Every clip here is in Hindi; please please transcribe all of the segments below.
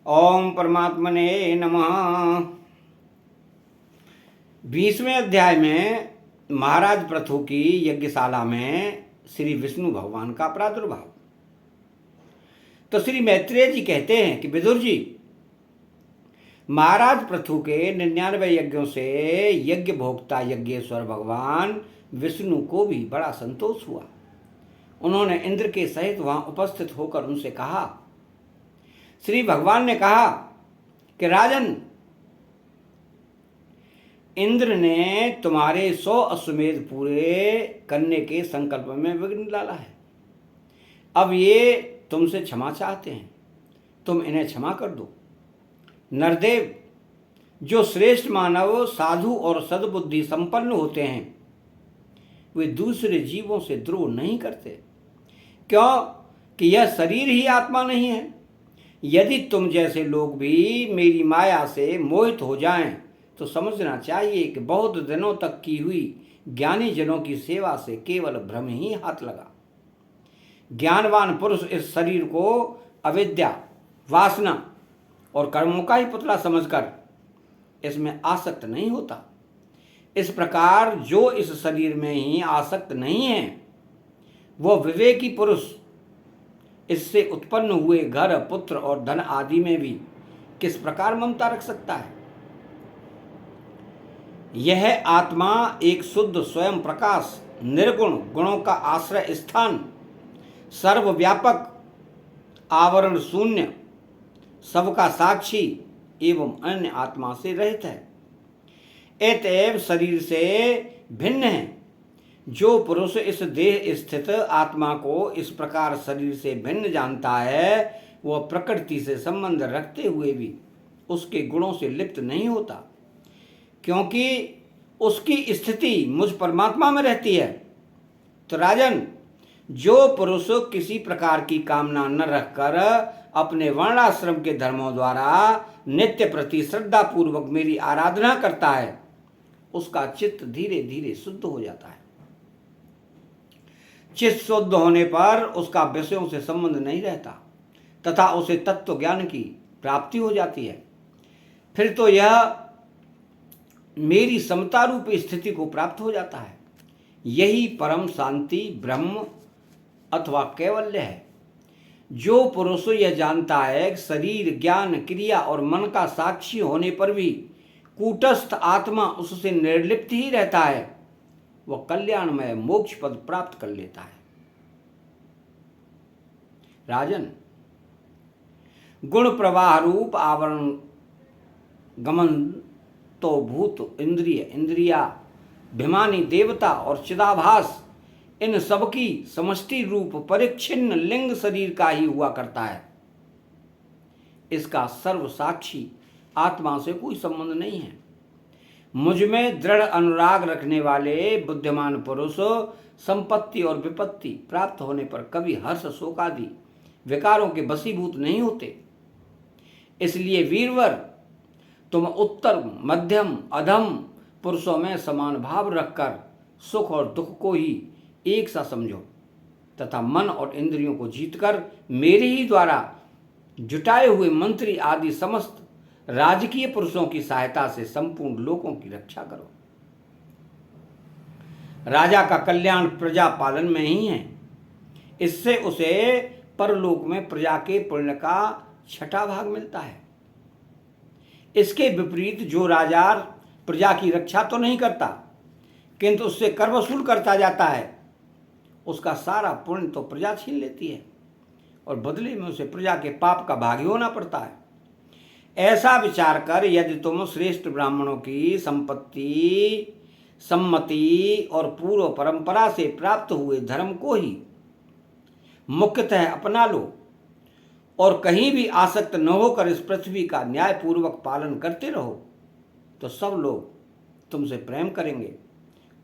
ओम परमात्मने नमः। 20वें अध्याय में महाराज पृथु की यज्ञशाला में श्री विष्णु भगवान का प्रादुर्भाव। तो श्री मैत्रेय जी कहते हैं कि विदुर जी, महाराज पृथु के 99 यज्ञों से यज्ञ भोक्ता यज्ञेश्वर भगवान विष्णु को भी बड़ा संतोष हुआ। उन्होंने इंद्र के सहित वहां उपस्थित होकर उनसे कहा। श्री भगवान ने कहा कि राजन, इंद्र ने तुम्हारे 100 अश्वमेध पूरे करने के संकल्प में विघ्न डाला है। अब ये तुमसे क्षमा चाहते हैं, तुम इन्हें क्षमा कर दो। नरदेव, जो श्रेष्ठ मानव साधु और सद्बुद्धि संपन्न होते हैं, वे दूसरे जीवों से द्रोह नहीं करते, क्यों कि यह शरीर ही आत्मा नहीं है। यदि तुम जैसे लोग भी मेरी माया से मोहित हो जाएं, तो समझना चाहिए कि बहुत दिनों तक की हुई ज्ञानी जनों की सेवा से केवल भ्रम ही हाथ लगा। ज्ञानवान पुरुष इस शरीर को अविद्या, वासना और कर्मों का ही पुतला समझकर इसमें आसक्त नहीं होता। इस प्रकार जो इस शरीर में ही आसक्त नहीं है, वह विवेकी पुरुष इससे उत्पन्न हुए घर, पुत्र और धन आदि में भी किस प्रकार ममता रख सकता है। यह आत्मा एक शुद्ध स्वयं प्रकाश, निर्गुण, गुणों का आश्रय स्थान, सर्वव्यापक, आवरण शून्य, सबका साक्षी एवं अन्य आत्मा से रहित है। अतएव शरीर से भिन्न है। जो पुरुष इस देह स्थित आत्मा को इस प्रकार शरीर से भिन्न जानता है, वह प्रकृति से संबंध रखते हुए भी उसके गुणों से लिप्त नहीं होता, क्योंकि उसकी स्थिति मुझ परमात्मा में रहती है। तो राजन, जो पुरुष किसी प्रकार की कामना न रखकर अपने वर्णाश्रम के धर्मों द्वारा नित्य प्रति श्रद्धा पूर्वक मेरी आराधना करता है, उसका चित्त धीरे धीरे शुद्ध हो जाता है। चित्त शुद्ध होने पर उसका विषयों से संबंध नहीं रहता तथा उसे तत्व ज्ञान की प्राप्ति हो जाती है। फिर तो यह मेरी समता रूप स्थिति को प्राप्त हो जाता है। यही परम शांति, ब्रह्म अथवा कैवल्य है। जो पुरुष यह जानता है कि शरीर, ज्ञान, क्रिया और मन का साक्षी होने पर भी कूटस्थ आत्मा उससे निर्लिप्त ही रहता है, वह कल्याणमय मोक्ष पद प्राप्त कर लेता है। राजन, गुण प्रवाह रूप आवरण गमन तो भूत, इंद्रिय, इंद्रिया, भिमानी, देवता और चिदाभास, इन सबकी समष्टि रूप परिच्छिन्न लिंग शरीर का ही हुआ करता है। इसका सर्व साक्षी आत्मा से कोई संबंध नहीं है। मुझ में दृढ़ अनुराग रखने वाले बुद्धिमान पुरुष संपत्ति और विपत्ति प्राप्त होने पर कभी हर्ष, शोक आदि विकारों के वशीभूत नहीं होते। इसलिए वीरवर, तुम उत्तर, मध्यम, अधम पुरुषों में समान भाव रखकर सुख और दुख को ही एक सा समझो तथा मन और इंद्रियों को जीतकर मेरे ही द्वारा जुटाए हुए मंत्री आदि समस्त राजकीय पुरुषों की सहायता से संपूर्ण लोकों की रक्षा करो। राजा का कल्याण प्रजा पालन में ही है। इससे उसे परलोक में प्रजा के पुण्य का 6ठा भाग मिलता है। इसके विपरीत जो राजा प्रजा की रक्षा तो नहीं करता, किंतु उससे कर वसूल करता जाता है, उसका सारा पुण्य तो प्रजा छीन लेती है और बदले में उसे प्रजा के पाप का भागी होना पड़ता है। ऐसा विचार कर यदि तुम श्रेष्ठ ब्राह्मणों की संपत्ति, सम्मति और पूर्व परंपरा से प्राप्त हुए धर्म को ही मुख्यतः अपना लो और कहीं भी आसक्त न होकर इस पृथ्वी का न्यायपूर्वक पालन करते रहो, तो सब लोग तुमसे प्रेम करेंगे।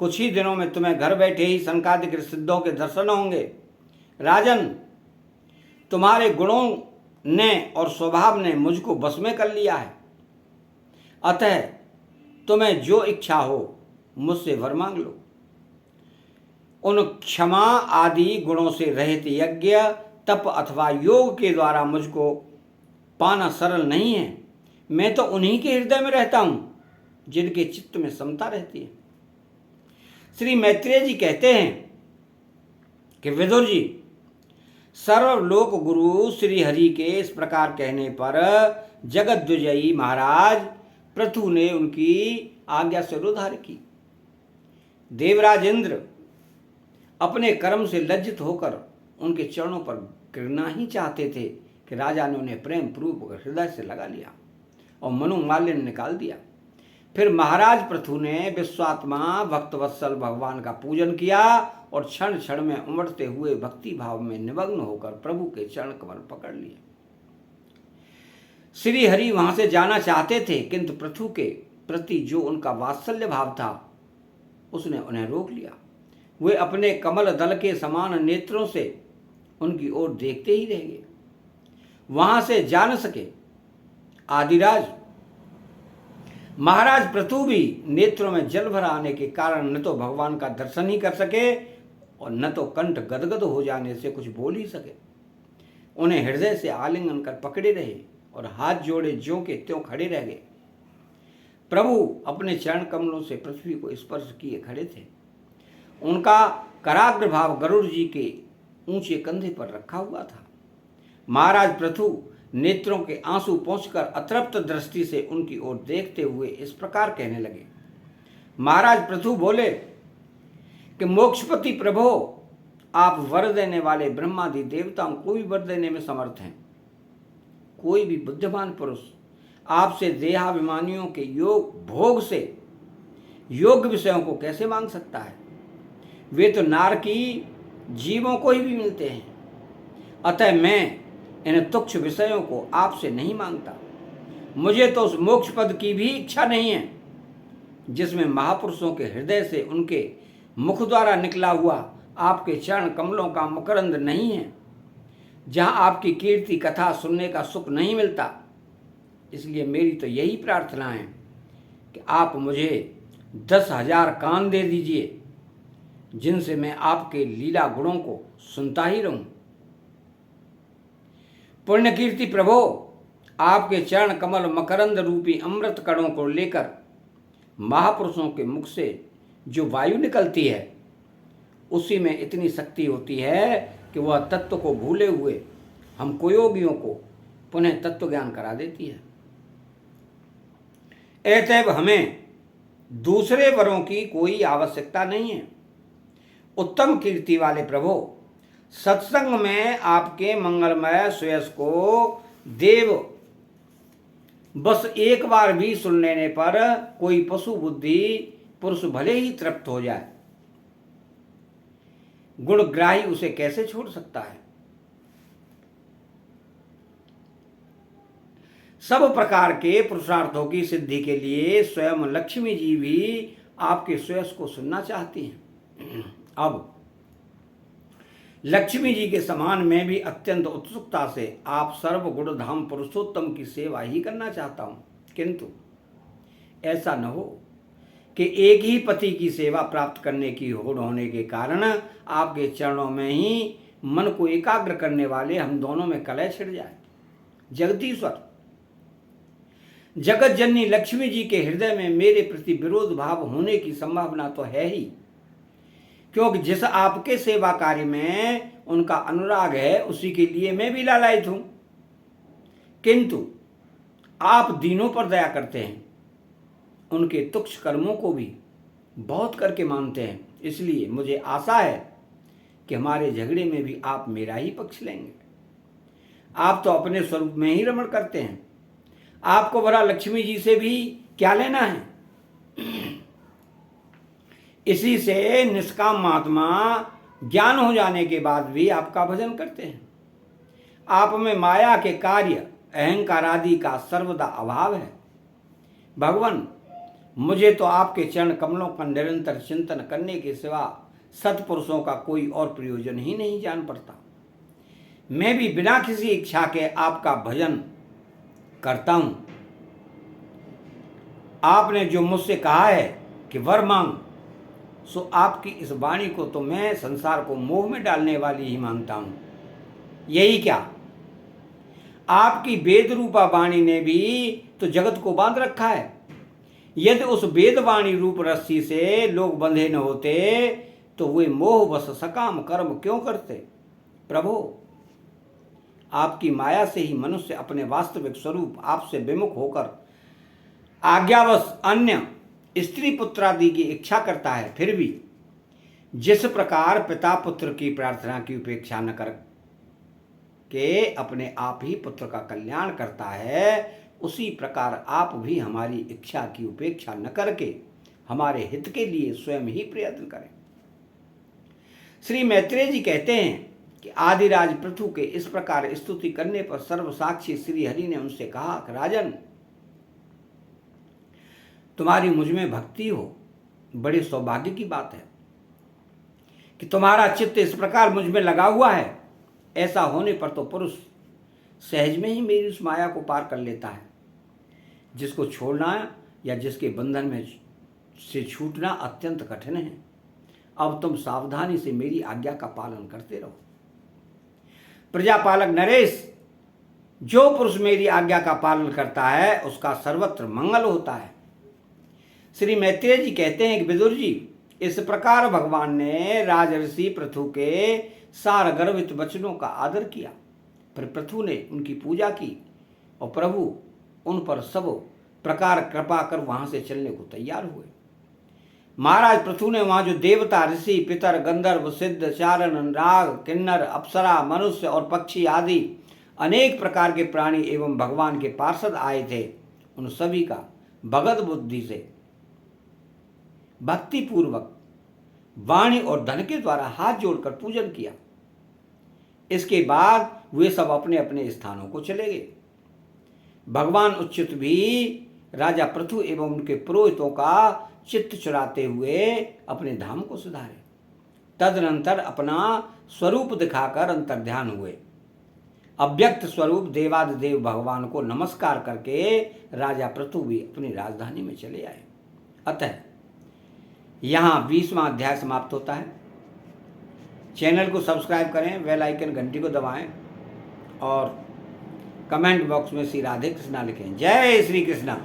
कुछ ही दिनों में तुम्हें घर बैठे ही सनकादिक सिद्धों के दर्शन होंगे। राजन, तुम्हारे गुणों ने और स्वभाव ने मुझको बस में कर लिया है। अतः तुम्हें जो इच्छा हो मुझसे वर मांग लो। उन क्षमा आदि गुणों से रहित यज्ञ, तप अथवा योग के द्वारा मुझको पाना सरल नहीं है। मैं तो उन्हीं के हृदय में रहता हूँ जिनके चित्त में समता रहती है। श्री मैत्रेय जी कहते हैं कि विदुर जी, सर्वलोक गुरु श्री हरि के इस प्रकार कहने पर जगत विजयी महाराज पृथु ने उनकी आज्ञा से रुधार की। देवराज इंद्र अपने कर्म से लज्जित होकर उनके चरणों पर गिरना ही चाहते थे कि राजा ने उन्हें प्रेम पूर्वक हृदय से लगा लिया और मनोमालिन्य निकाल दिया। फिर महाराज पृथु ने विश्वात्मा भक्तवत्सल भगवान का पूजन किया और क्षण क्षण में उमड़ते हुए भक्ति भाव में निमग्न होकर प्रभु के चरण कमल पकड़ लिए। श्री हरि वहां से जाना चाहते थे, किंतु पृथु के प्रति जो उनका वात्सल्य भाव था उसने उन्हें रोक लिया। वे अपने कमल दल के समान नेत्रों से उनकी ओर देखते ही रह गए, वहां से जा न सके। आदिराज महाराज पृथु भी नेत्रों में जल भर आने के कारण न तो भगवान का दर्शन ही कर सके और न तो कंठ गदगद हो जाने से कुछ बोल ही सके। उन्हें हृदय से आलिंगन कर पकड़े रहे और हाथ जोड़े ज्यों के त्यों खड़े रह गए। प्रभु अपने चरण कमलों से पृथ्वी को स्पर्श किए खड़े थे। उनका कराग्र भाव गरुड़ जी के ऊंचे कंधे पर रखा हुआ था। महाराज पृथु नेत्रों के आंसू पहुंचकर अतृप्त दृष्टि से उनकी ओर देखते हुए इस प्रकार कहने लगे। महाराज पृथु बोले कि मोक्षपति प्रभो, आप वर देने वाले ब्रह्मादि देवताओं को भी वर देने में समर्थ हैं। कोई भी बुद्धिमान पुरुष आपसे देहाभिमानियों के योग भोग से योग्य विषयों को कैसे मांग सकता है? वे तो नारकी जीवों को ही भी मिलते हैं। अतः मैं इन तुच्छ विषयों को आपसे नहीं मांगता। मुझे तो उस मोक्ष पद की भी इच्छा नहीं है जिसमें महापुरुषों के हृदय से उनके मुख द्वारा निकला हुआ आपके चरण कमलों का मकरंद नहीं है, जहां आपकी कीर्ति कथा सुनने का सुख नहीं मिलता। इसलिए मेरी तो यही प्रार्थना है कि आप मुझे 10,000 कान दे दीजिए, जिनसे मैं आपके लीला गुणों को सुनता ही रहूं। पुण्य कीर्ति प्रभो, आपके चरण कमल मकरंद रूपी अमृत कणों को लेकर महापुरुषों के मुख से जो वायु निकलती है, उसी में इतनी शक्ति होती है कि वह तत्व को भूले हुए हम कुयोगियों को पुनः तत्व ज्ञान करा देती है। अतएव हमें दूसरे वरों की कोई आवश्यकता नहीं है। उत्तम कीर्ति वाले प्रभो, सत्संग में आपके मंगलमय सुयस को देव बस एक बार भी सुन लेने पर कोई पशु बुद्धि पुरुष भले ही तृप्त हो जाए, गुणग्राही उसे कैसे छोड़ सकता है? सब प्रकार के पुरुषार्थों की सिद्धि के लिए स्वयं लक्ष्मी जी भी आपके सुयस को सुनना चाहती हैं। अब लक्ष्मी जी के समान मैं भी अत्यंत उत्सुकता से आप सर्वगुण धाम पुरुषोत्तम की सेवा ही करना चाहता हूं, किंतु ऐसा न हो कि एक ही पति की सेवा प्राप्त करने की होड़ होने के कारण आपके चरणों में ही मन को एकाग्र करने वाले हम दोनों में कलह छिड़ जाए। जगदीश्वर, जगत जननी लक्ष्मी जी के हृदय में मेरे प्रति विरोध भाव होने की संभावना तो है ही, क्योंकि जिस आपके सेवा कार्य में उनका अनुराग है उसी के लिए मैं भी लालायित हूं। किंतु आप दीनों पर दया करते हैं, उनके तुच्छ कर्मों को भी बहुत करके मानते हैं। इसलिए मुझे आशा है कि हमारे झगड़े में भी आप मेरा ही पक्ष लेंगे। आप तो अपने स्वरूप में ही रमण करते हैं, आपको भला लक्ष्मी जी से भी क्या लेना है? इसी से निष्काम महात्मा ज्ञान हो जाने के बाद भी आपका भजन करते हैं। आप में माया के कार्य अहंकार आदि का सर्वदा अभाव है। भगवान, मुझे तो आपके चरण कमलों का निरंतर चिंतन करने के सिवा सत्पुरुषों का कोई और प्रयोजन ही नहीं जान पड़ता। मैं भी बिना किसी इच्छा के आपका भजन करता हूं। आपने जो मुझसे कहा है कि वर मांग, सो आपकी इस वाणी को तो मैं संसार को मोह में डालने वाली ही मानता हूं। यही क्या, आपकी वेद रूपा वाणी ने भी तो जगत को बांध रखा है। यदि उस वेद वाणी रूप रस्सी से लोग बंधे न होते तो वे मोहवश सकाम कर्म क्यों करते। प्रभु, आपकी माया से ही मनुष्य अपने वास्तविक स्वरूप आपसे विमुख होकर आज्ञावश अन्य स्त्री पुत्रादि की इच्छा करता है। फिर भी जिस प्रकार पिता पुत्र की प्रार्थना की उपेक्षा न कर के अपने आप ही पुत्र का कल्याण करता है, उसी प्रकार आप भी हमारी इच्छा की उपेक्षा न करके हमारे हित के लिए स्वयं ही प्रयत्न करें। श्री मैत्रेय जी कहते हैं कि आदिराज पृथु के इस प्रकार स्तुति करने पर सर्वसाक्षी श्री हरि ने उनसे कहा कि राजन, तुम्हारी मुझ में भक्ति हो, बड़े सौभाग्य की बात है कि तुम्हारा चित्त इस प्रकार मुझ में लगा हुआ है। ऐसा होने पर तो पुरुष सहज में ही मेरी उस माया को पार कर लेता है, जिसको छोड़ना या जिसके बंधन में से छूटना अत्यंत कठिन है। अब तुम सावधानी से मेरी आज्ञा का पालन करते रहो। प्रजापालक नरेश, जो पुरुष मेरी आज्ञा का पालन करता है उसका सर्वत्र मंगल होता है। श्री मैत्रेय जी कहते हैं कि विदुर जी, इस प्रकार भगवान ने राजऋषि पृथु के सार गर्भित वचनों का आदर किया। फिर पृथु ने उनकी पूजा की और प्रभु उन पर सब प्रकार कृपा कर वहां से चलने को तैयार हुए। महाराज पृथु ने वहां जो देवता, ऋषि, पितर, गंधर्व, सिद्ध, चारण, नाग, किन्नर, अप्सरा, मनुष्य और पक्षी आदि अनेक प्रकार के प्राणी एवं भगवान के पार्षद आए थे, उन सभी का भगत बुद्धि से भक्ति पूर्वक वाणी और धन के द्वारा हाथ जोड़कर पूजन किया। इसके बाद वे सब अपने अपने स्थानों को चले गए। भगवान उच्युत भी राजा पृथु एवं उनके पुरोहितों का चित्त चुराते हुए अपने धाम को सुधारे। तदनंतर अपना स्वरूप दिखाकर अंतर्ध्यान हुए। अव्यक्त स्वरूप देवादिदेव भगवान को नमस्कार करके राजा पृथु भी अपनी राजधानी में चले आए। अतः यहाँ 20वां अध्याय समाप्त होता है। चैनल को सब्सक्राइब करें, बेल आइकन घंटी को दबाएं और कमेंट बॉक्स में श्री राधे कृष्णा लिखें। जय श्री कृष्णा।